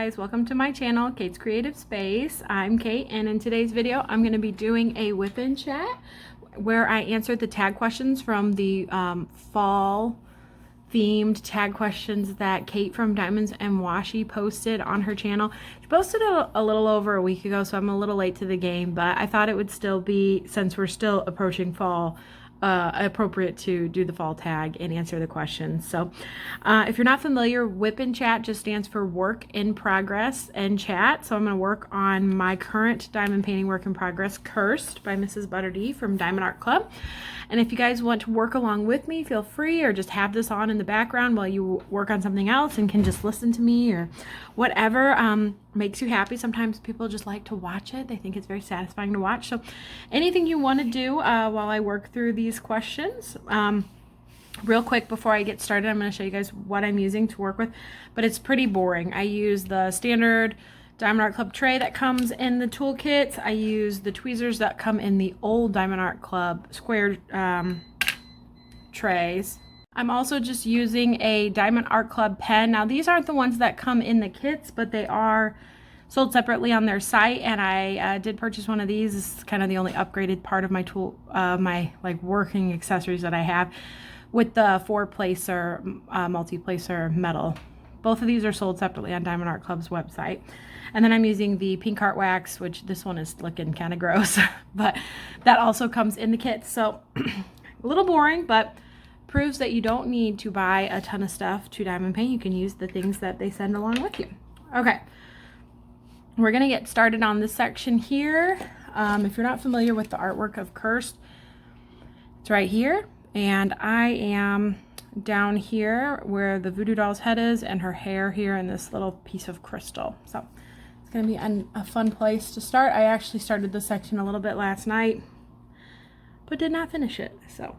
guys, welcome to my channel, Kate's Creative Space. I'm Kate, and in today's video I'm going to be doing a whip-in chat where I answered the tag questions from the fall themed tag questions that Kate from Diamonds and Washi posted on her channel. She posted it a little over a week ago, so I'm a little late to the game, but I thought it would still be, since we're still approaching fall, appropriate to do the fall tag and answer the questions. So if you're not familiar, whip-in chat just stands for work in progress and chat. So I'm going to work on my current diamond painting work in progress, Cursed by Mrs. Butterdy from Diamond Art Club. And if you guys want to work along with me, feel free, or just have this on in the background while you work on something else and can just listen to me, or whatever makes you happy. Sometimes people just like to watch it. They think it's very satisfying to watch. So anything you want to do while I work through these questions. Real quick before I get started, I'm going to show you guys what I'm using to work with, but it's pretty boring. I use the standard Diamond Art Club tray that comes in the toolkits. I use the tweezers that come in the old Diamond Art Club square trays. I'm also just using a Diamond Art Club pen. Now these aren't the ones that come in the kits, but they are sold separately on their site, and I did purchase one of these. This is kind of the only upgraded part of my tool, my like working accessories that I have, with the 4-placer multi-placer metal. Both of these are sold separately on Diamond Art Club's website. And then I'm using the pink art wax, which this one is looking kind of gross, but that also comes in the kit. So a little boring, but proves that you don't need to buy a ton of stuff to diamond paint. You can use the things that they send along with you. Okay, we're gonna get started on this section here. If you're not familiar with the artwork of Cursed, it's right here. And I am down here where the voodoo doll's head is, and her hair here in this little piece of crystal. So it's going to be a fun place to start. I actually started this section a little bit last night, but did not finish it. So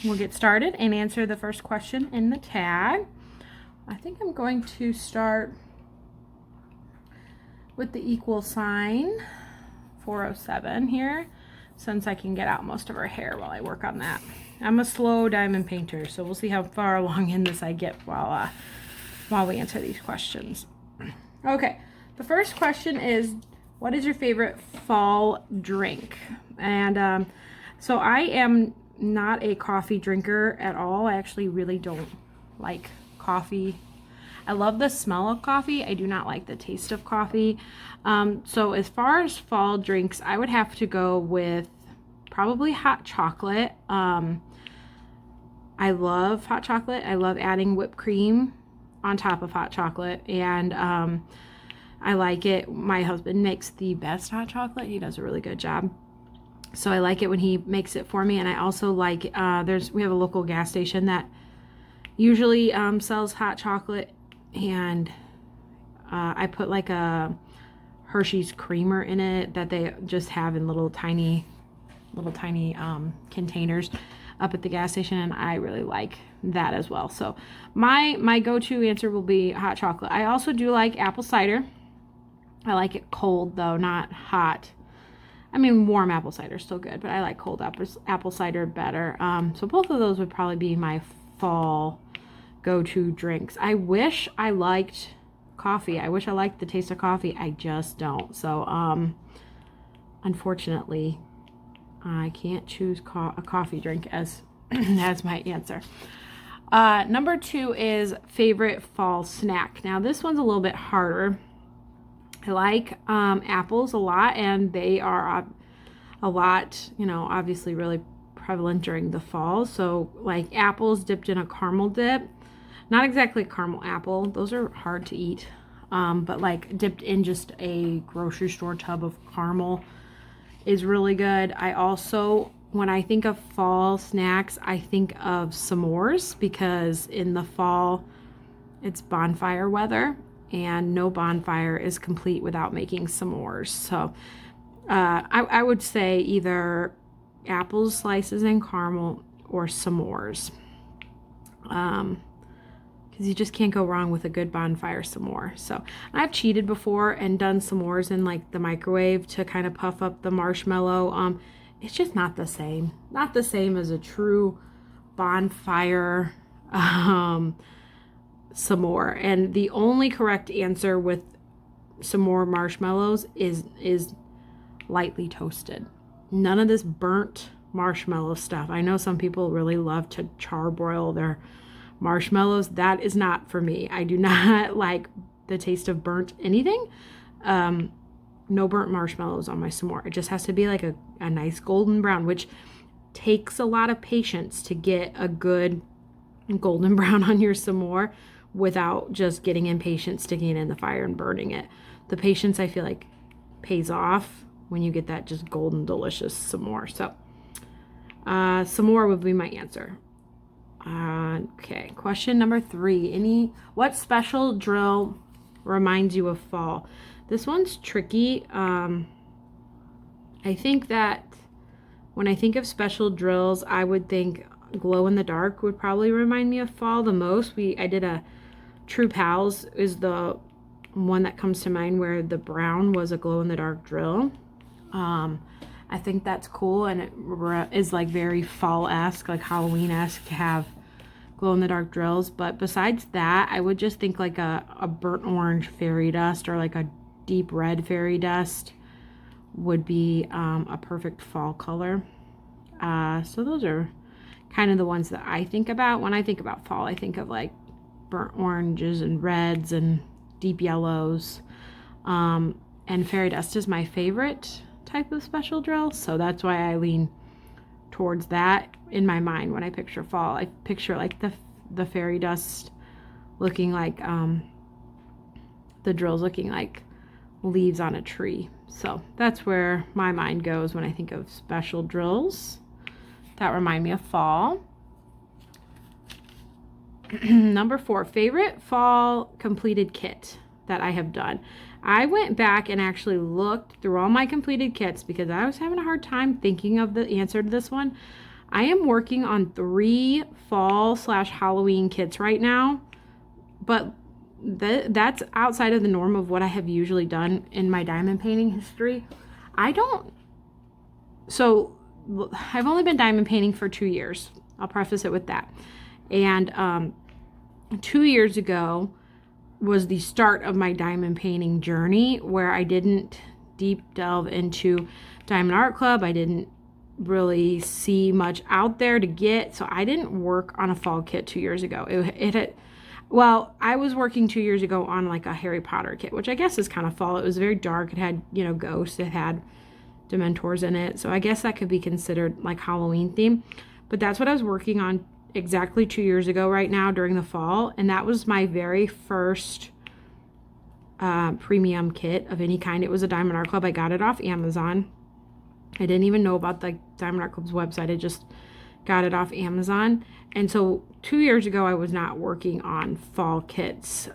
we'll get started and answer the first question in the tag. I think I'm going to start with the equal sign 407 here, since I can get out most of her hair while I work on that. I'm a slow diamond painter, so we'll see how far along in this I get while we answer these questions. Okay, the first question is, what is your favorite fall drink? And so I am not a coffee drinker at all. I actually really don't like coffee. I love the smell of coffee. I do not like the taste of coffee. So as far as fall drinks, I would have to go with probably hot chocolate. I love hot chocolate. I love adding whipped cream on top of hot chocolate, and I like it. My husband makes the best hot chocolate. He does a really good job. So I like it when he makes it for me. And I also like, we have a local gas station that usually sells hot chocolate, and I put like a Hershey's creamer in it that they just have in little tiny containers up at the gas station, and I really like that as well. So my go-to answer will be hot chocolate. I also do like apple cider. I like it cold though, not hot. I mean, warm apple cider is still good, but I like cold apple cider better. So both of those would probably be my fall go-to drinks. I wish I liked coffee. I wish I liked the taste of coffee. I just don't. So unfortunately, I can't choose a coffee drink as as my answer. Number 2 is favorite fall snack. Now this one's a little bit harder. I like apples a lot, and they are a lot, you know, obviously really prevalent during the fall. So like apples dipped in a caramel dip. Not exactly a caramel apple. Those are hard to eat. But like dipped in just a grocery store tub of caramel is really good. I also, when I think of fall snacks, I think of s'mores, because in the fall it's bonfire weather, and no bonfire is complete without making s'mores. So I would say either apple slices and caramel or s'mores, because you just can't go wrong with a good bonfire s'more. So I've cheated before and done s'mores in like the microwave to kind of puff up the marshmallow. It's just not the same. Not the same as a true bonfire some more. And the only correct answer with some more marshmallows is lightly toasted. None of this burnt marshmallow stuff. I know some people really love to charbroil their marshmallows. That is not for me. I do not like the taste of burnt anything. No burnt marshmallows on my s'more. It just has to be like a nice golden brown, which takes a lot of patience to get a good golden brown on your s'more without just getting impatient, sticking it in the fire and burning it. The patience, I feel like, pays off when you get that just golden delicious s'more. So s'more would be my answer. Okay, question number 3. What special drill reminds you of fall? This one's tricky. I think that when I think of special drills, I would think glow in the dark would probably remind me of fall the most. I did a True Pals is the one that comes to mind, where the brown was a glow in the dark drill. I think that's cool, and it is like very fall-esque, like Halloween-esque to have glow in the dark drills. But besides that, I would just think like a burnt orange fairy dust or like a deep red fairy dust would be a perfect fall color. So those are kind of the ones that I think about. When I think about fall, I think of like burnt oranges and reds and deep yellows. And fairy dust is my favorite type of special drill, so that's why I lean towards that in my mind. When I picture fall, I picture like the fairy dust looking like the drills looking like leaves on a tree. So that's where my mind goes when I think of special drills that remind me of fall. Number 4, favorite fall completed kit that I have done. I went back and actually looked through all my completed kits because I was having a hard time thinking of the answer to this one. I am working on 3 fall/Halloween kits right now, but that's outside of the norm of what I have usually done in my diamond painting history. I've only been diamond painting for 2 years. I'll preface it with that. And 2 years ago was the start of my diamond painting journey, where I didn't deep delve into Diamond Art Club. I didn't really see much out there to get, so I didn't work on a fall kit 2 years ago. I was working 2 years ago on like a Harry Potter kit, which I guess is kind of fall. It was very dark. It had, ghosts. It had Dementors in it. So I guess that could be considered like Halloween theme. But that's what I was working on exactly 2 years ago right now during the fall. And that was my very first premium kit of any kind. It was a Diamond Art Club. I got it off Amazon. I didn't even know about the Diamond Art Club's website. I just got it off Amazon. And so 2 years ago, I was not working on fall kits.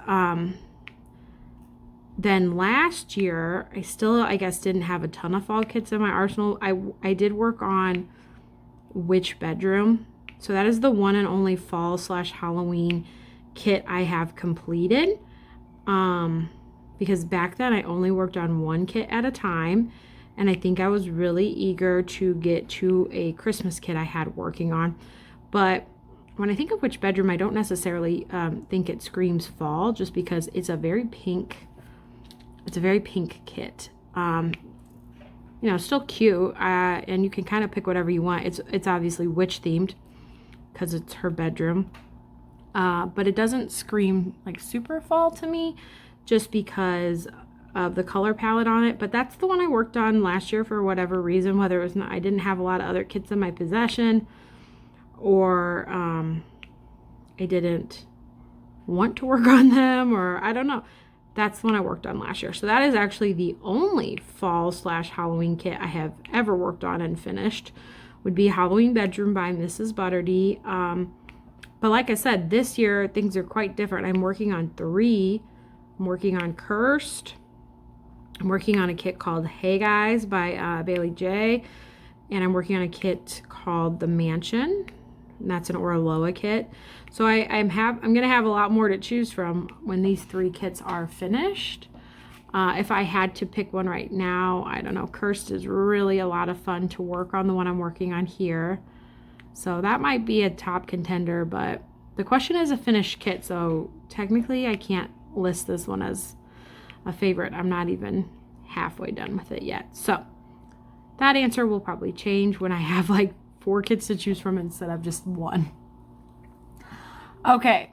Then last year, I guess, didn't have a ton of fall kits in my arsenal. I did work on Witch Bedroom. So that is the one and only fall/Halloween kit I have completed. Because back then I only worked on one kit at a time. And I think I was really eager to get to a Christmas kit I had working on. But when I think of Witch Bedroom, I don't necessarily think it screams fall, just because it's a very pink kit. Still cute. And you can kind of pick whatever you want. It's obviously witch themed because it's her bedroom. But it doesn't scream like super fall to me, just because of the color palette on it. But that's the one I worked on last year for whatever reason, whether it was I didn't have a lot of other kits in my possession, or I didn't want to work on them, or I don't know. That's the one I worked on last year. So that is actually the only fall/Halloween kit I have ever worked on and finished, would be Halloween Bedroom by Mrs. Butterdy. But like I said, this year things are quite different. I'm working on 3. I'm working on Cursed. I'm working on a kit called Hey Guys by Bailey J. And I'm working on a kit called The Mansion. And that's an Orloa kit. So I'm going to have a lot more to choose from when these 3 kits are finished. If I had to pick one right now, I don't know. Cursed is really a lot of fun to work on, the one I'm working on here. So that might be a top contender, but The question is a finished kit, so technically I can't list this one as a favorite. I'm not even halfway done with it yet. So that answer will probably change when I have like 4 kits to choose from instead of just 1. Okay.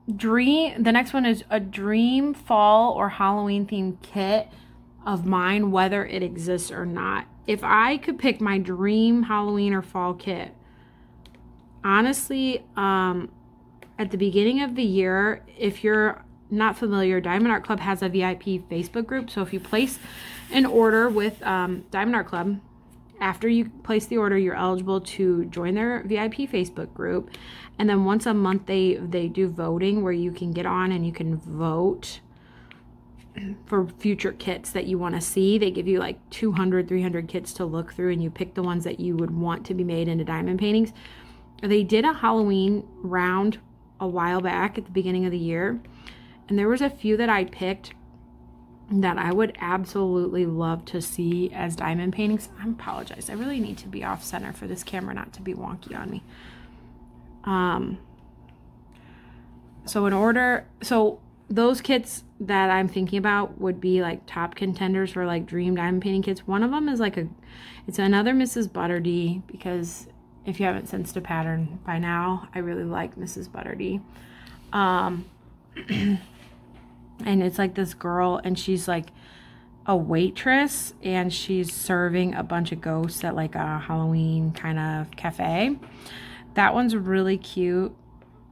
The next one is a dream fall or Halloween themed kit of mine, whether it exists or not. If I could pick my dream Halloween or fall kit, honestly, at the beginning of the year, if you're not familiar, Diamond Art Club has a VIP Facebook group. So if you place an order with Diamond Art Club, after you place the order, you're eligible to join their VIP Facebook group. And then once a month, they do voting where you can get on and you can vote for future kits that you want to see. They give you like 200, 300 kits to look through, and you pick the ones that you would want to be made into diamond paintings. They did a Halloween round a while back at the beginning of the year, and there was a few that I picked that I would absolutely love to see as diamond paintings. I apologize. I really need to be off center for this camera not to be wonky on me. So those kits that I'm thinking about would be like top contenders for like dream diamond painting kits. One of them is like it's another Mrs. Butterdy, because if you haven't sensed a pattern by now, I really like Mrs. Butterdy. And it's like this girl, and she's like a waitress, and she's serving a bunch of ghosts at like a Halloween kind of cafe. That one's really cute,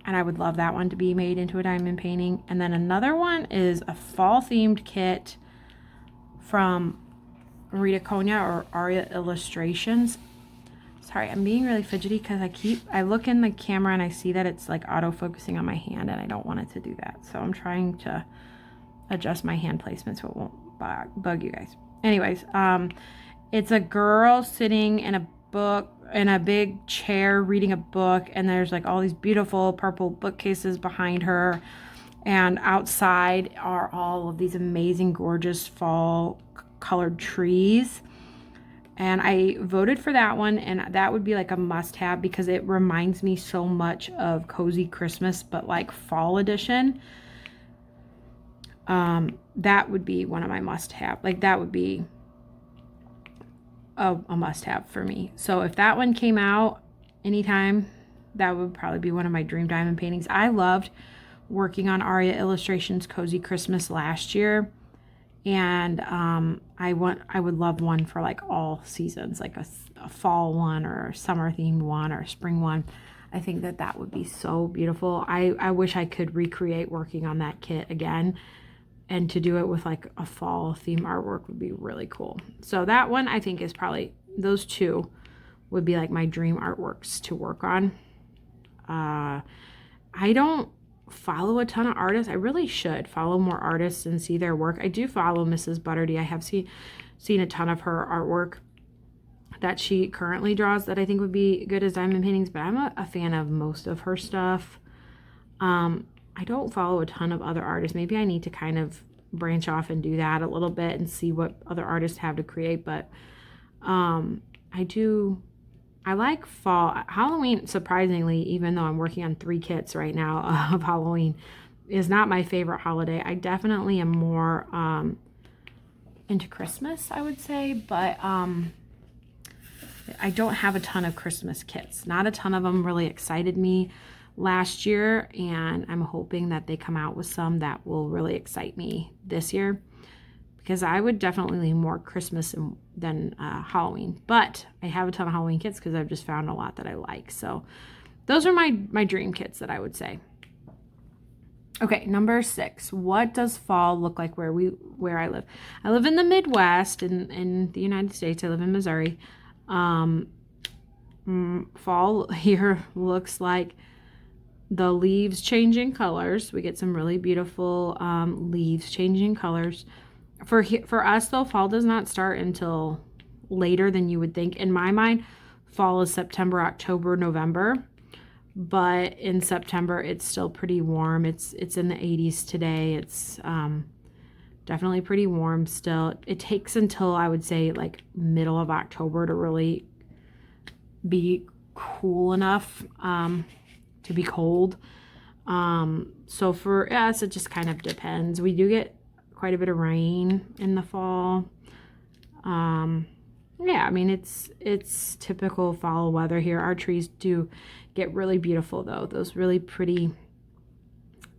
and I would love that one to be made into a diamond painting. And then another one is a fall themed kit from Rita Konya or Aria Illustrations. Sorry, I'm being really fidgety because I look in the camera and I see that it's like auto-focusing on my hand, and I don't want it to do that. So I'm trying to adjust my hand placement so it won't bug you guys. Anyways, it's a girl sitting in a big chair reading a book, and there's like all these beautiful purple bookcases behind her, and outside are all of these amazing, gorgeous fall colored trees. And I voted for that one, and that would be like a must-have because it reminds me so much of Cozy Christmas, but like fall edition. That would be one of my must-have. Like that would be a must-have for me. So if that one came out anytime, that would probably be one of my dream diamond paintings. I loved working on Aria Illustrations Cozy Christmas last year. And I would love one for like all seasons, like a fall one or a summer themed one or a spring one. I think that would be so beautiful. I wish I could recreate working on that kit again, and to do it with like a fall theme artwork would be really cool. So that one I think is probably, those two would be like my dream artworks to work on. I don't follow a ton of artists. I really should follow more artists and see their work. I do follow Mrs. Butterdy. I have seen a ton of her artwork that she currently draws that I think would be good as diamond paintings, but I'm a fan of most of her stuff. I don't follow a ton of other artists. Maybe I need to kind of branch off and do that a little bit and see what other artists have to create, but I like fall. Halloween, surprisingly, even though I'm working on 3 kits right now of Halloween, is not my favorite holiday. I definitely am more into Christmas, I would say, but I don't have a ton of Christmas kits. Not a ton of them really excited me last year, and I'm hoping that they come out with some that will really excite me this year, because I would definitely lean more Christmas than Halloween. But I have a ton of Halloween kits because I've just found a lot that I like. So those are my dream kits that I would say. Okay, number 6. What does fall look like where I live? I live in the Midwest in the United States. I live in Missouri. Fall here looks like the leaves changing colors. We get some really beautiful leaves changing colors. For us though, fall does not start until later than you would think. In my mind, fall is September, October, November. But in September, it's still pretty warm. It's in the 80s today. It's definitely pretty warm still. It takes until, I would say, like middle of October to really be cool enough to be cold. So for us, it just kind of depends. We do get quite a bit of rain in the fall. Yeah, I mean, it's typical fall weather here. Our trees do get really beautiful though. Those really pretty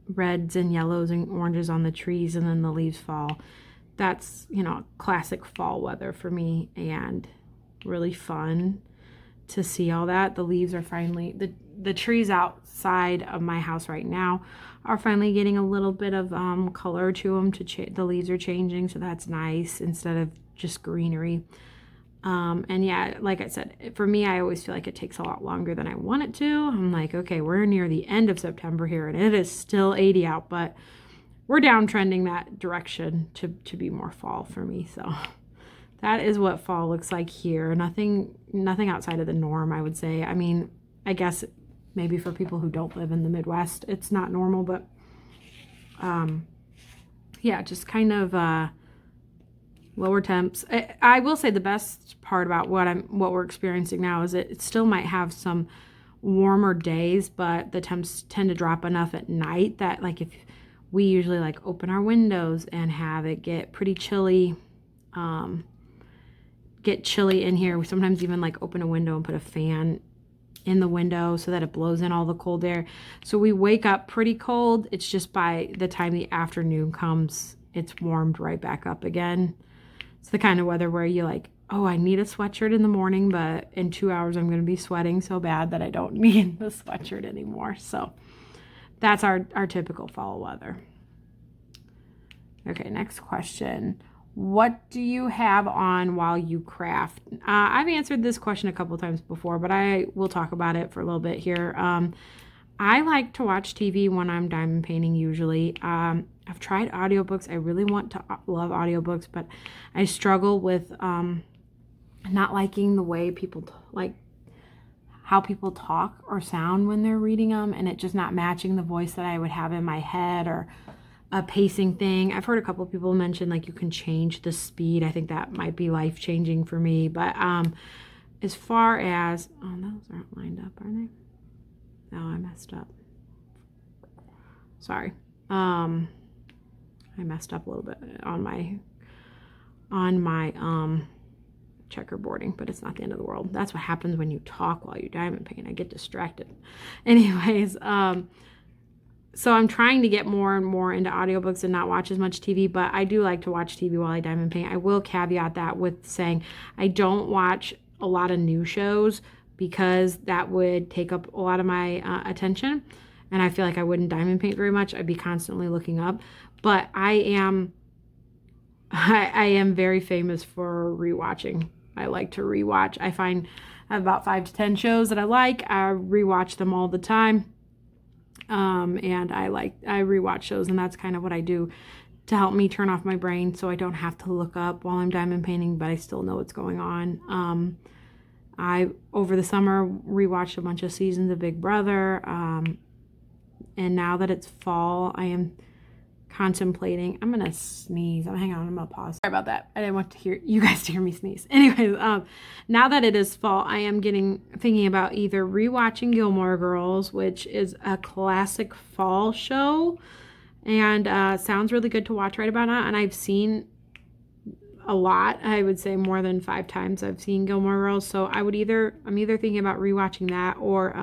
reds and yellows and oranges on the trees, and then the leaves fall. That's, you know, classic fall weather for me, and really fun to see all that. The leaves are finally, the trees outside of my house right now are finally getting a little bit of color to them. The leaves are changing, so that's nice instead of just greenery. And yeah, like I said, for me, I always feel like it takes a lot longer than I want it to. I'm like, okay, we're near the end of September here, and it is still 80 out, but we're downtrending that direction to be more fall for me. So that is what fall looks like here. Nothing outside of the norm, I would say. I mean, I guess maybe for people who don't live in the Midwest, it's not normal, but yeah, just kind of lower temps. I will say the best part about what we're experiencing now is it still might have some warmer days, but the temps tend to drop enough at night that, like, if we usually like open our windows and have it get pretty chilly, get chilly in here. We sometimes even like open a window and put a fan in the window so that it blows in all the cold air. So we wake up pretty cold. It's just by the time the afternoon comes, it's warmed right back up again. It's the kind of weather where you like, oh, I need a sweatshirt in the morning, but in 2 hours I'm going to be sweating so bad that I don't need the sweatshirt anymore. So that's our typical fall weather. Okay, next question. What do you have on while you craft? I've answered this question a couple times before, but I will talk about it for a little bit here. I like to watch TV when I'm diamond painting usually. I've tried audiobooks. I really want to love audiobooks, but I struggle with not liking the way people how people talk or sound when they're reading them, and it just not matching the voice that I would have in my head, or a pacing thing. I've heard a couple of people mention like you can change the speed. I think that might be life-changing for me. But as far as, oh, those aren't lined up, are they? Oh, I messed up. Sorry. I messed up a little bit on my checkerboarding, but it's not the end of the world. That's what happens when you talk while you diamond paint. I get distracted. Anyways, so I'm trying to get more and more into audiobooks and not watch as much TV, but I do like to watch TV while I diamond paint. I will caveat that with saying I don't watch a lot of new shows because that would take up a lot of my attention, and I feel like I wouldn't diamond paint very much. I'd be constantly looking up. But I am very famous for rewatching. I like to rewatch. I find I have about 5 to 10 shows that I like. I rewatch them all the time. And I rewatch shows, and that's kind of what I do to help me turn off my brain so I don't have to look up while I'm diamond painting, but I still know what's going on. I, over the summer, rewatched a bunch of seasons of Big Brother. And now that it's fall, I am contemplating. I'm gonna sneeze. Hang on, I'm gonna pause. Sorry about that. I didn't want to hear you guys to hear me sneeze. Anyways, now that it is fall, I am thinking about either rewatching Gilmore Girls, which is a classic fall show, and sounds really good to watch right about now. And I've seen a lot. I would say more than 5 times I've seen Gilmore Girls. So I'm either thinking about rewatching that, or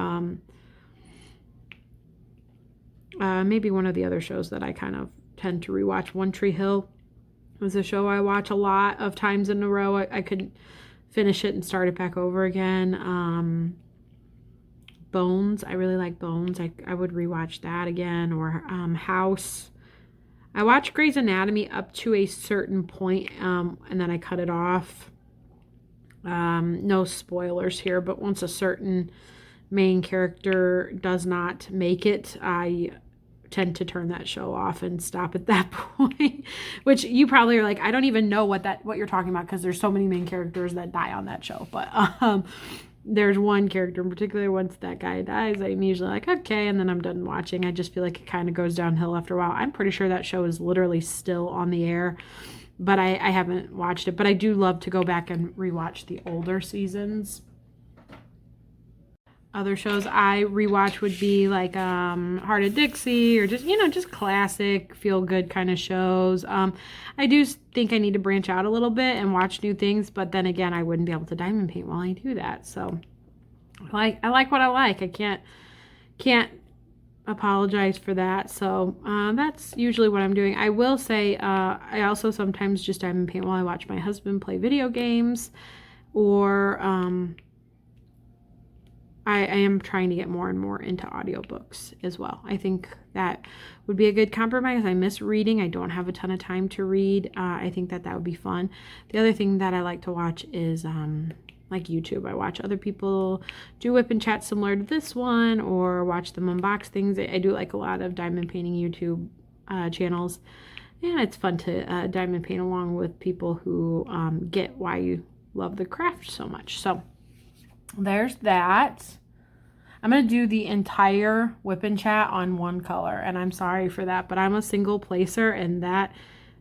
maybe one of the other shows that I kind of tend to rewatch. One Tree Hill was a show I watch a lot of times in a row. I could finish it and start it back over again. Bones, I really like Bones. I would rewatch that again. Or House. I watch Grey's Anatomy up to a certain point, and then I cut it off. No spoilers here, but once a certain main character does not make it, I tend to turn that show off and stop at that point. Which you probably are like, I don't even know what you're talking about, because there's so many main characters that die on that show. But there's one character in particular. Once that guy dies, I'm usually like, okay, and then I'm done watching. I just feel like it kind of goes downhill after a while. I'm pretty sure that show is literally still on the air, but I haven't watched it. But I do love to go back and rewatch the older seasons. other shows I rewatch would be like Heart of Dixie, or just, you know, just classic feel good kind of shows. I do think I need to branch out a little bit and watch new things, but then again, I wouldn't be able to diamond paint while I do that. So I like what I like. I can't apologize for that. So that's usually what I'm doing. I will say I also sometimes just diamond paint while I watch my husband play video games, or I am trying to get more and more into audiobooks as well. I think that would be a good compromise. I miss reading. I don't have a ton of time to read. I think that would be fun. The other thing that I like to watch is like YouTube. I watch other people do whip and chat similar to this one, or watch them unbox things. I do like a lot of diamond painting YouTube channels, and it's fun to diamond paint along with people who get why you love the craft so much. So there's that. I'm going to do the entire whip and chat on one color, and I'm sorry for that, but I'm a single placer, and that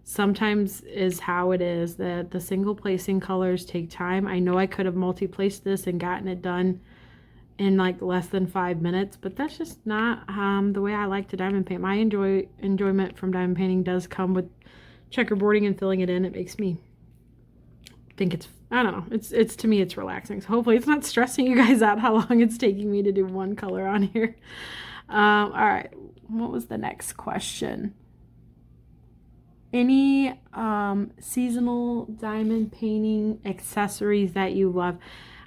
sometimes is how it is. The single placing colors take time. I know I could have multi-placed this and gotten it done in like less than 5 minutes, but that's just not the way I like to diamond paint. My enjoyment from diamond painting does come with checkerboarding and filling it in. It makes me think it's, I don't know, it's to me it's relaxing. So hopefully it's not stressing you guys out how long it's taking me to do one color on here. All right, what was the next question? Any seasonal diamond painting accessories that you love?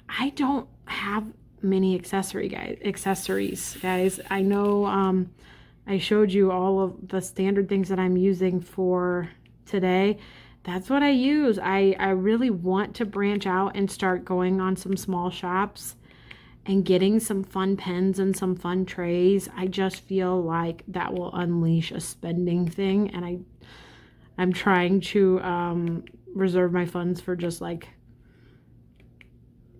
I don't have many accessories, guys. I know I showed you all of the standard things that I'm using for today. That's what I use. I really want to branch out and start going on some small shops and getting some fun pens and some fun trays. I just feel like that will unleash a spending thing, and I'm trying to reserve my funds for just like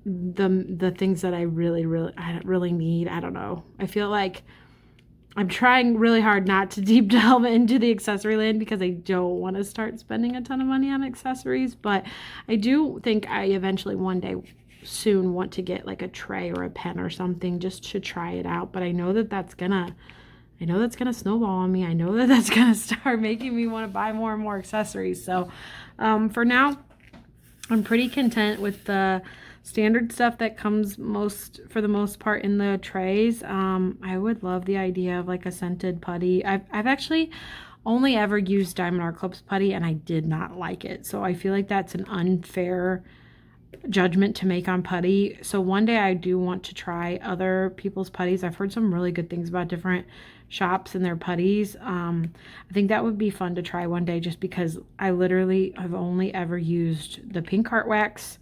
the things that I really need. I don't know. I feel like I'm trying really hard not to deep delve into the accessory land because I don't want to start spending a ton of money on accessories, but I do think I eventually one day soon want to get like a tray or a pen or something just to try it out. But I know that's gonna snowball on me. I know that's gonna start making me want to buy more and more accessories. So for now, I'm pretty content with the standard stuff that comes for the most part in the trays. I would love the idea of like a scented putty. I've actually only ever used Diamond Art Club's putty, and I did not like it. So I feel like that's an unfair judgment to make on putty. So one day I do want to try other people's putties. I've heard some really good things about different shops and their putties. I think that would be fun to try one day, just because I literally have only ever used the pink heart wax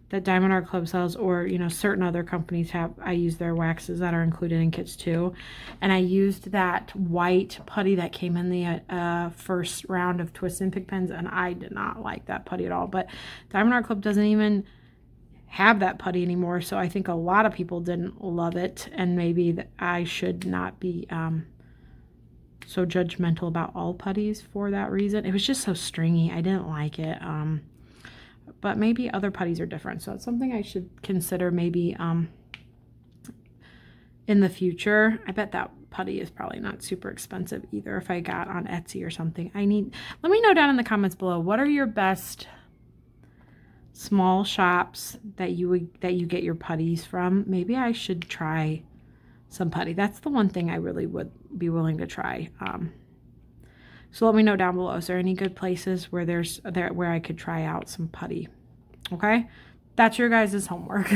that Diamond Art Club sells, or, you know, certain other companies have. I use their waxes that are included in kits too. And I used that white putty that came in the first round of twist and pick pens, and I did not like that putty at all. But Diamond Art Club doesn't even have that putty anymore, so I think a lot of people didn't love it, and maybe I should not be so judgmental about all putties for that reason. It was just so stringy. I didn't like it. But maybe other putties are different, so it's something I should consider maybe in the future. I bet that putty is probably not super expensive either if I got on Etsy or something. Let me know down in the comments below, what are your best small shops that you get your putties from? Maybe I should try some putty. That's the one thing I really would be willing to try. So let me know down below. Is there any good places where where I could try out some putty? Okay, that's your guys' homework.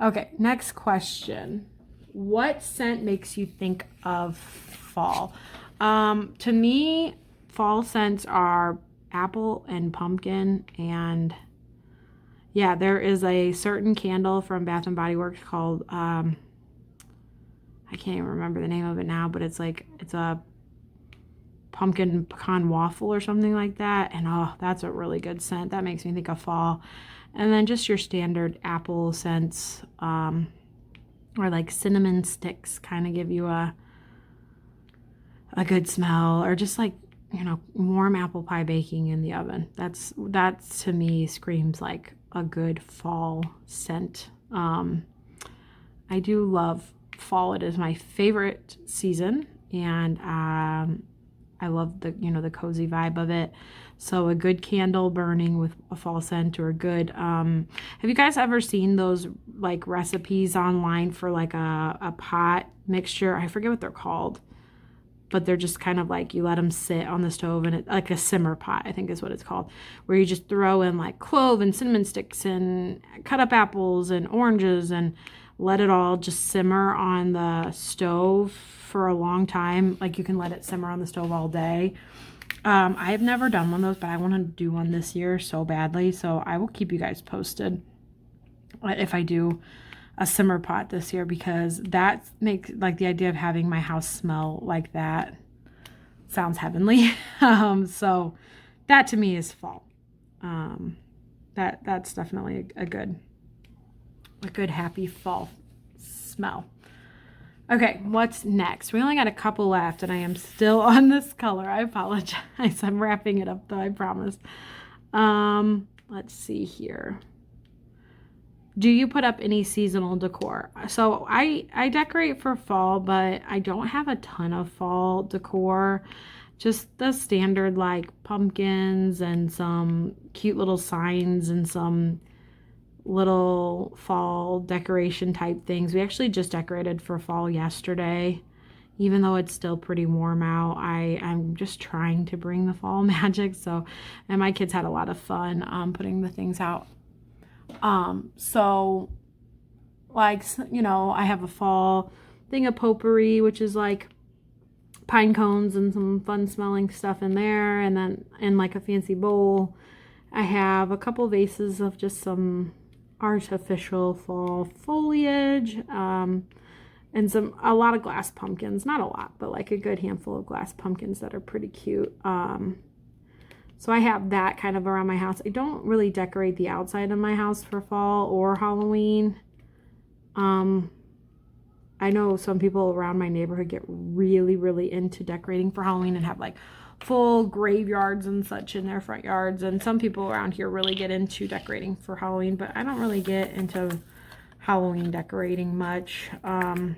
Okay, next question. What scent makes you think of fall? To me, fall scents are apple and pumpkin, and yeah, there is a certain candle from Bath and Body Works called I can't even remember the name of it now, but it's a pumpkin pecan waffle or something like that, and oh, that's a really good scent. That makes me think of fall. And then just your standard apple scents, or like cinnamon sticks, kind of give you a good smell, or just like, you know, warm apple pie baking in the oven. That to me screams like a good fall scent. I do love fall. It is my favorite season, and I love the, the cozy vibe of it. So a good candle burning with a fall scent, or a good, have you guys ever seen those like recipes online for like a pot mixture? I forget what they're called, but they're just kind of like, you let them sit on the stove, and like a simmer pot, I think is what it's called, where you just throw in like clove and cinnamon sticks and cut up apples and oranges and let it all just simmer on the stove for a long time. Like you can let it simmer on the stove all day. I have never done one of those, but I want to do one this year so badly. So I will keep you guys posted if I do a simmer pot this year, because that makes, like, the idea of having my house smell like that sounds heavenly. So that to me is fall. That's definitely a good happy fall smell. Okay, what's next? We only got a couple left, and I am still on this color. I apologize. I'm wrapping it up though, I promise. Let's see here. Do you put up any seasonal decor? So I decorate for fall, but I don't have a ton of fall decor. Just the standard like pumpkins and some cute little signs and some little fall decoration type things. We actually just decorated for fall yesterday. Even though it's still pretty warm out, I'm just trying to bring the fall magic. So, and my kids had a lot of fun putting the things out. So like, I have a fall thing of potpourri, which is like pine cones and some fun smelling stuff in there. And then in like a fancy bowl, I have a couple vases of just some artificial fall foliage, and a lot of glass pumpkins. Not a lot, but like a good handful of glass pumpkins that are pretty cute. So I have that kind of around my house. I don't really decorate the outside of my house for fall or Halloween. I know some people around my neighborhood get really, really into decorating for Halloween and have like full graveyards and such in their front yards. And some people around here really get into decorating for Halloween, but I don't really get into Halloween decorating much. But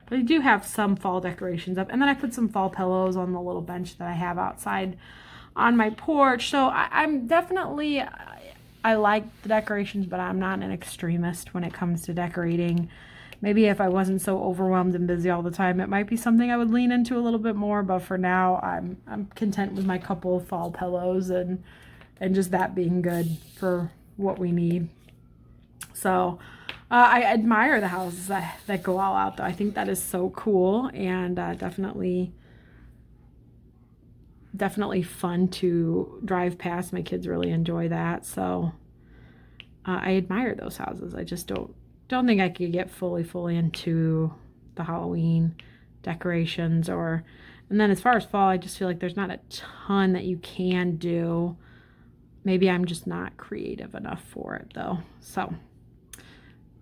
I do have some fall decorations up. And then I put some fall pillows on the little bench that I have outside on my porch. So I'm definitely, I like the decorations, but I'm not an extremist when it comes to decorating. Maybe if I wasn't so overwhelmed and busy all the time, it might be something I would lean into a little bit more. But for now, I'm content with my couple of fall pillows and just that being good for what we need. So I admire the houses that go all out, though. I think that is so cool, and definitely fun to drive past. My kids really enjoy that. So I admire those houses. I just don't think I could get fully into the Halloween decorations. And then as far as fall, I just feel like there's not a ton that you can do. Maybe I'm just not creative enough for it though. So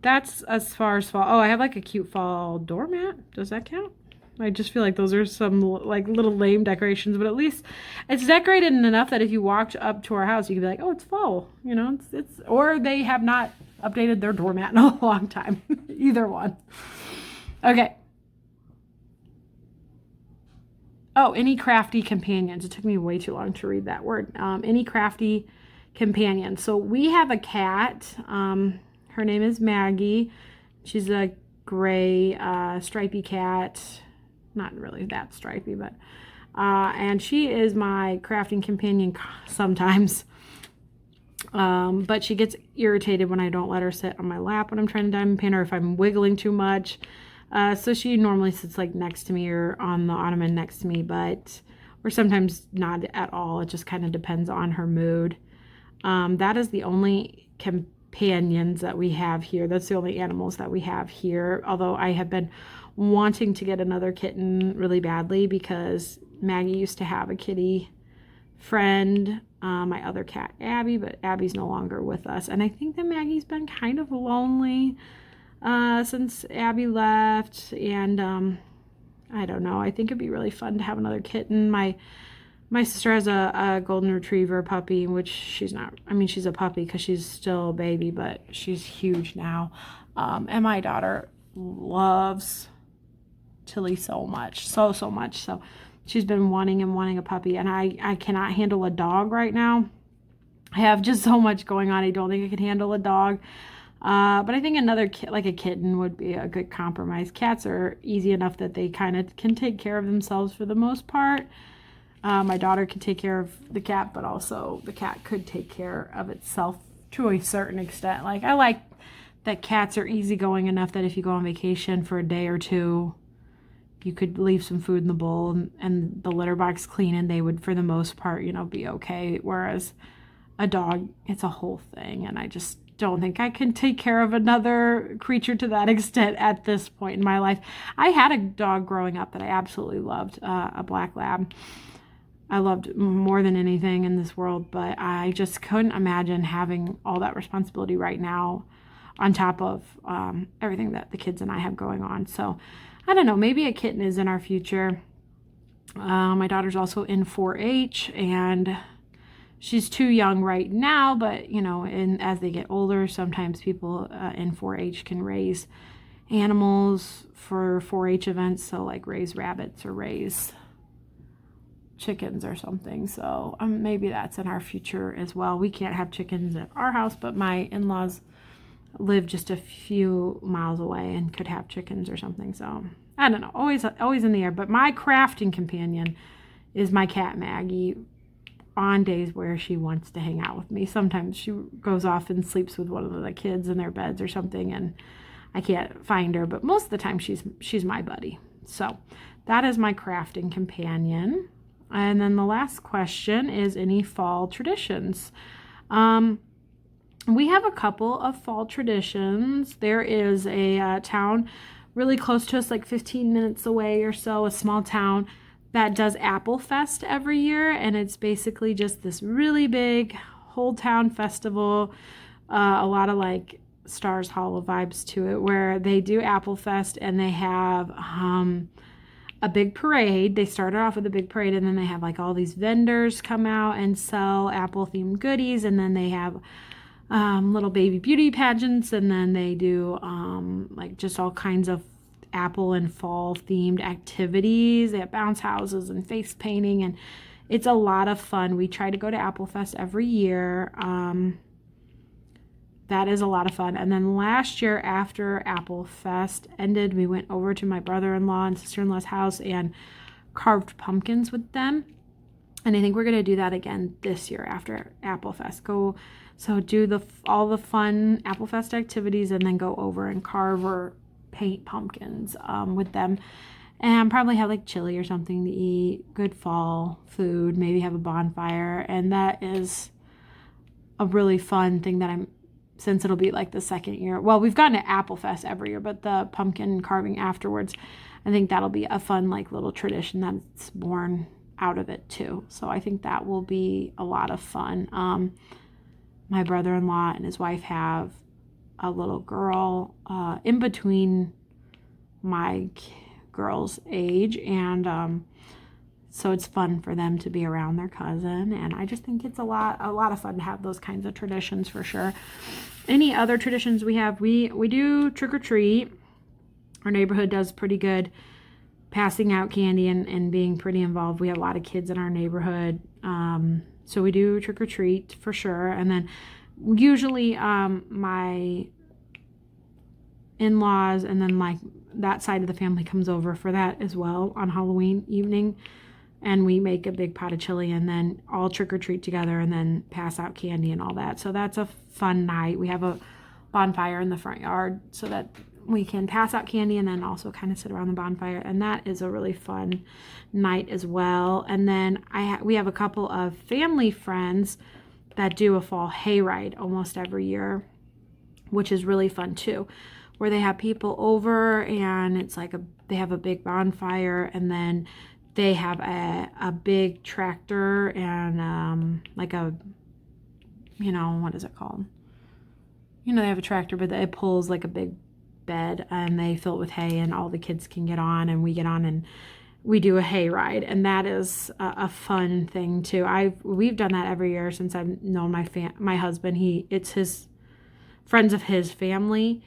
that's as far as fall. Oh, I have like a cute fall doormat. Does that count? I just feel like those are some like little lame decorations, but at least it's decorated enough that if you walked up to our house, you could be like, oh, it's fall, it's or they have not updated their doormat in a long time. Either one. Okay. Oh, any crafty companions? It took me way too long to read that word. Any crafty companions? So we have a cat. Her name is Maggie. She's a gray stripy cat. Not really that stripy, but and she is my crafting companion sometimes. But she gets irritated when I don't let her sit on my lap when I'm trying to diamond paint, or if I'm wiggling too much. So she normally sits like next to me or on the ottoman next to me, or sometimes not at all. It just kind of depends on her mood. That is the only companions that we have here. That's the only animals that we have here. Although I have been wanting to get another kitten really badly because Maggie used to have a kitty friend, my other cat Abby, but Abby's no longer with us, and I think that Maggie's been kind of lonely since Abby left, and I don't know, I think it'd be really fun to have another kitten. My sister has a golden retriever puppy, which she's not, I mean, she's a puppy because she's still a baby, but she's huge now. And my daughter loves Tilly so much, so much. So she's been wanting a puppy, and I cannot handle a dog right now. I have just so much going on. I don't think I can handle a dog. But I think another like a kitten would be a good compromise. Cats are easy enough that they kind of can take care of themselves for the most part. My daughter could take care of the cat, but also the cat could take care of itself to a certain extent. Like, I like that cats are easygoing enough that if you go on vacation for a day or two, you could leave some food in the bowl and the litter box clean, and they would, for the most part, be okay. Whereas a dog, it's a whole thing, and I just don't think I can take care of another creature to that extent at this point in my life. I had a dog growing up that I absolutely loved, a black lab. I loved more than anything in this world, but I just couldn't imagine having all that responsibility right now on top of everything that the kids and I have going on. So I don't know, maybe a kitten is in our future. My daughter's also in 4-H, and she's too young right now, but and as they get older, sometimes people in 4-H can raise animals for 4-H events. So like raise rabbits or raise chickens or something. So maybe that's in our future as well. We can't have chickens at our house, but my in-laws live just a few miles away and could have chickens or something. So I don't know, always in the air. But my crafting companion is my cat Maggie, on days where she wants to hang out with me. Sometimes she goes off and sleeps with one of the kids in their beds or something, and I can't find her, but most of the time she's my buddy. So that is my crafting companion. And then the last question is any fall traditions. We have a couple of fall traditions. There is a town really close to us, like 15 minutes away or so, a small town that does Apple Fest every year, and it's basically just this really big whole town festival, a lot of like Stars Hollow vibes to it, where they do Apple Fest and they have a big parade. They started off with a big parade, and then they have like all these vendors come out and sell Apple themed goodies, and then they have little baby beauty pageants, and then they do like just all kinds of Apple and fall themed activities. They have bounce houses and face painting, and it's a lot of fun. We try to go to Apple Fest every year. That is a lot of fun. And then last year, after Apple Fest ended, we went over to my brother-in-law and sister-in-law's house and carved pumpkins with them. And I think we're going to do that again this year after Apple Fest. Do all the fun Apple Fest activities, and then go over and carve or paint pumpkins with them, and probably have like chili or something to eat, good fall food, maybe have a bonfire. And that is a really fun thing that since it'll be like the second year. Well, we've gone to Apple Fest every year, but the pumpkin carving afterwards, I think that'll be a fun like little tradition that's born out of it too. So I think that will be a lot of fun. My brother-in-law and his wife have a little girl in between my girl's age, and so it's fun for them to be around their cousin, and I just think it's a lot of fun to have those kinds of traditions for sure. Any other traditions we have, we do trick or treat. Our neighborhood does pretty good passing out candy and being pretty involved. We have a lot of kids in our neighborhood, so we do trick or treat for sure. And then usually my in-laws and then like that side of the family comes over for that as well on Halloween evening, and we make a big pot of chili and then all trick or treat together and then pass out candy and all that. So that's a fun night. We have a bonfire in the front yard so that we can pass out candy and then also kind of sit around the bonfire, and that is a really fun night as well. And then we have a couple of family friends that do a fall hayride almost every year, which is really fun too, where they have people over and it's like they have a big bonfire, and then they have a big tractor and like a, what is it called? They have a tractor, but it pulls like a big bed, and they fill it with hay, and all the kids can get on, and we get on and we do a hayride, and that is a fun thing too. We've done that every year since I've known my husband. It's his friends of his family,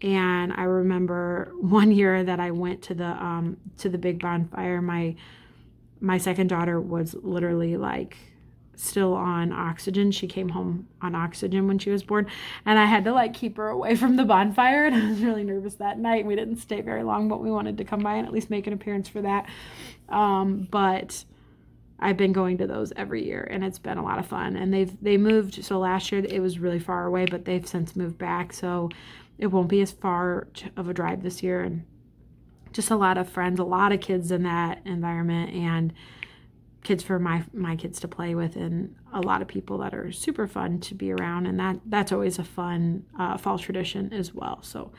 And I remember one year that I went to the big bonfire, my second daughter was literally like still on oxygen. She came home on oxygen when she was born, and I had to like keep her away from the bonfire, and I was really nervous that night. We didn't stay very long, but we wanted to come by and at least make an appearance for that. But I've been going to those every year, and it's been a lot of fun. And they moved, so last year it was really far away, but they've since moved back, so it won't be as far of a drive this year. And just a lot of friends, a lot of kids in that environment, and kids for my kids to play with, and a lot of people that are super fun to be around. And that's always a fun fall tradition as well. So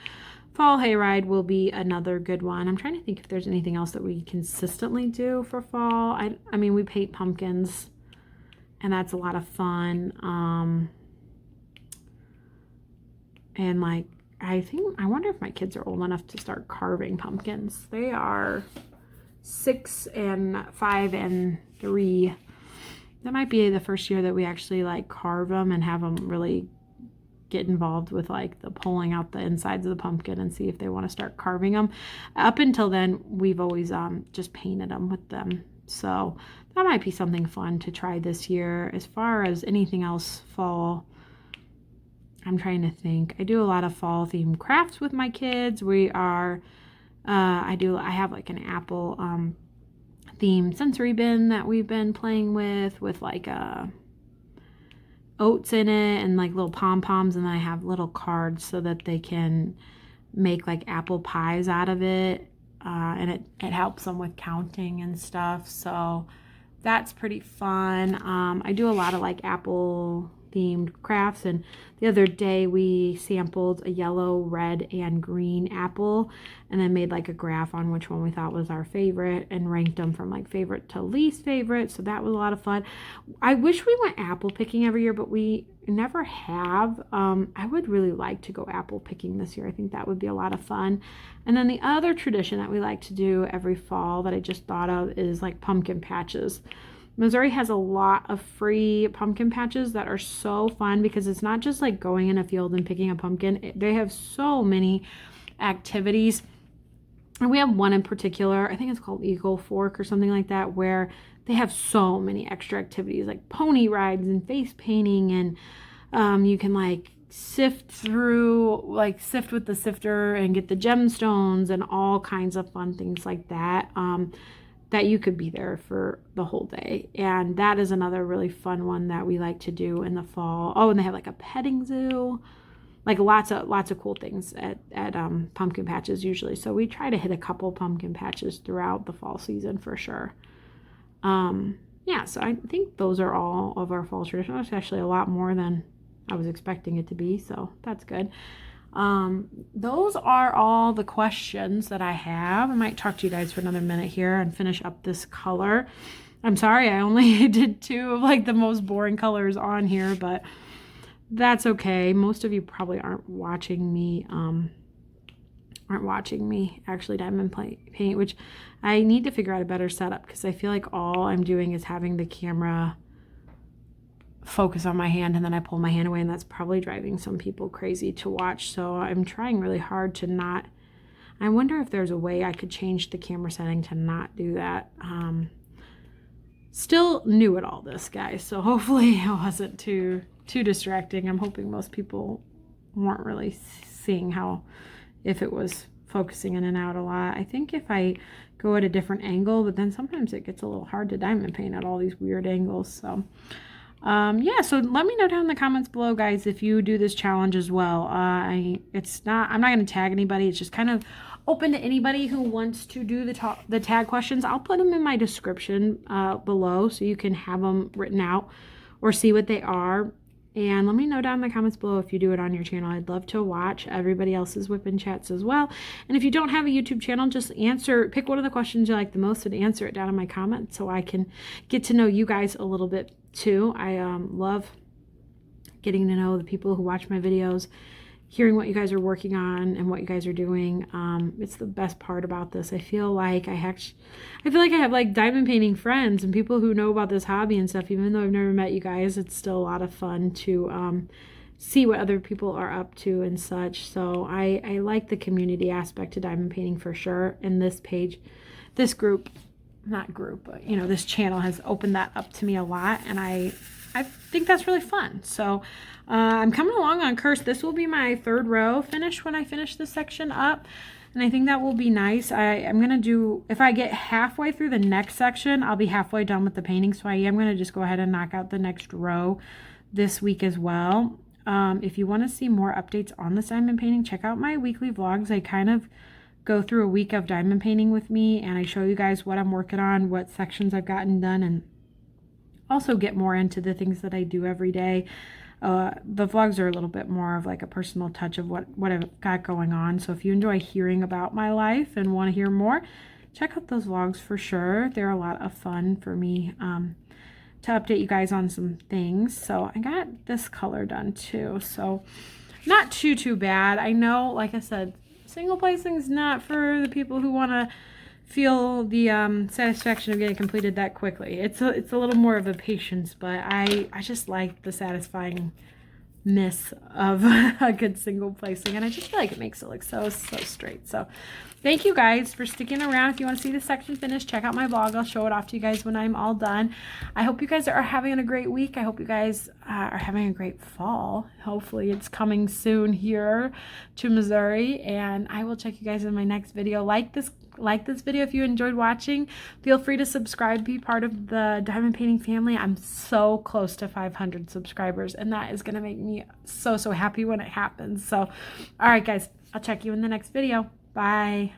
fall hayride will be another good one. I'm trying to think if there's anything else that we consistently do for fall. I mean, we paint pumpkins, and that's a lot of fun. And like, I wonder if my kids are old enough to start carving pumpkins. They are 6 and 5 and 3. That might be the first year that we actually like carve them and have them really get involved with like the pulling out the insides of the pumpkin and see if they want to start carving them. Up until then, we've always just painted them with them. So that might be something fun to try this year. As far as anything else fall, I'm trying to think. I do a lot of fall themed crafts with my kids. I have like an apple themed sensory bin that we've been playing with like oats in it and like little pom-poms, and then I have little cards so that they can make like apple pies out of it, and it helps them with counting and stuff, so that's pretty fun. I do a lot of like apple themed crafts, and the other day we sampled a yellow, red, and green apple and then made like a graph on which one we thought was our favorite and ranked them from like favorite to least favorite, so that was a lot of fun. I wish we went apple picking every year, but we never have. I would really like to go apple picking this year. I think that would be a lot of fun. And then the other tradition that we like to do every fall that I just thought of is like pumpkin patches. Missouri has a lot of free pumpkin patches that are so fun because it's not just like going in a field and picking a pumpkin. They have so many activities. And we have one in particular, I think it's called Eagle Fork or something like that, where they have so many extra activities like pony rides and face painting, and you can like sift with the sifter and get the gemstones and all kinds of fun things like that. That you could be there for the whole day. And that is another really fun one that we like to do in the fall. Oh, and they have like a petting zoo, like lots of cool things at pumpkin patches usually. So we try to hit a couple pumpkin patches throughout the fall season for sure. Yeah, so I think those are all of our fall traditions. It's actually a lot more than I was expecting it to be, so that's good. Those are all the questions that I have. I might talk to you guys for another minute here and finish up this color. I'm sorry, I only did 2 of like the most boring colors on here, but that's okay. Most of you probably aren't watching me actually diamond paint, which I need to figure out a better setup because I feel like all I'm doing is having the camera focus on my hand and then I pull my hand away, and that's probably driving some people crazy to watch. So I'm trying really hard to not. I wonder if there's a way I could change the camera setting to not do that. Still new at all this, guys, so hopefully it wasn't too distracting. I'm hoping most people weren't really seeing if it was focusing in and out a lot. I think if I go at a different angle, but then sometimes it gets a little hard to diamond paint at all these weird angles. So yeah, so let me know down in the comments below, guys, if you do this challenge as well. I'm not going to tag anybody. It's just kind of open to anybody who wants to do the tag questions. I'll put them in my description below so you can have them written out or see what they are. And let me know down in the comments below if you do it on your channel. I'd love to watch everybody else's whip-in chats as well. And if you don't have a YouTube channel, just pick one of the questions you like the most and answer it down in my comments so I can get to know you guys a little bit too. I love getting to know the people who watch my videos, hearing what you guys are working on and what you guys are doing. It's the best part about this. I feel like I have like diamond painting friends and people who know about this hobby and stuff. Even though I've never met you guys, it's still a lot of fun to see what other people are up to and such. So I like the community aspect to diamond painting for sure. And this page, this group, not group, but you know, this channel has opened that up to me a lot, and I think that's really fun. So I'm coming along on Curse. This will be my 3rd row finish when I finish this section up, and I think that will be nice. I'm gonna do, if I get halfway through the next section, I'll be halfway done with the painting, so I am gonna just go ahead and knock out the next row this week as well. If you want to see more updates on this diamond painting, check out my weekly vlogs. I kind of go through a week of diamond painting with me, and I show you guys what I'm working on, what sections I've gotten done, and also get more into the things that I do every day. The vlogs are a little bit more of like a personal touch of what I've got going on. So if you enjoy hearing about my life and want to hear more, check out those vlogs for sure. They're a lot of fun for me to update you guys on some things. So I got this color done too, so not too bad. I know, like I said, single placing is not for the people who want to feel the satisfaction of getting completed that quickly. It's a little more of a patience, but I just like the satisfying miss of a good single placing, and I just feel like it makes it look so straight. So thank you guys for sticking around. If you want to see this section finished, check out my vlog. I'll show it off to you guys when I'm all done. I hope you guys are having a great week. I hope you guys are having a great fall. Hopefully it's coming soon here to Missouri, and I will check you guys in my next video. Like this video if you enjoyed watching. Feel free to subscribe, be part of the diamond painting family. I'm so close to 500 subscribers, and that is going to make me so happy when it happens. So all right guys, I'll check you in the next video. Bye.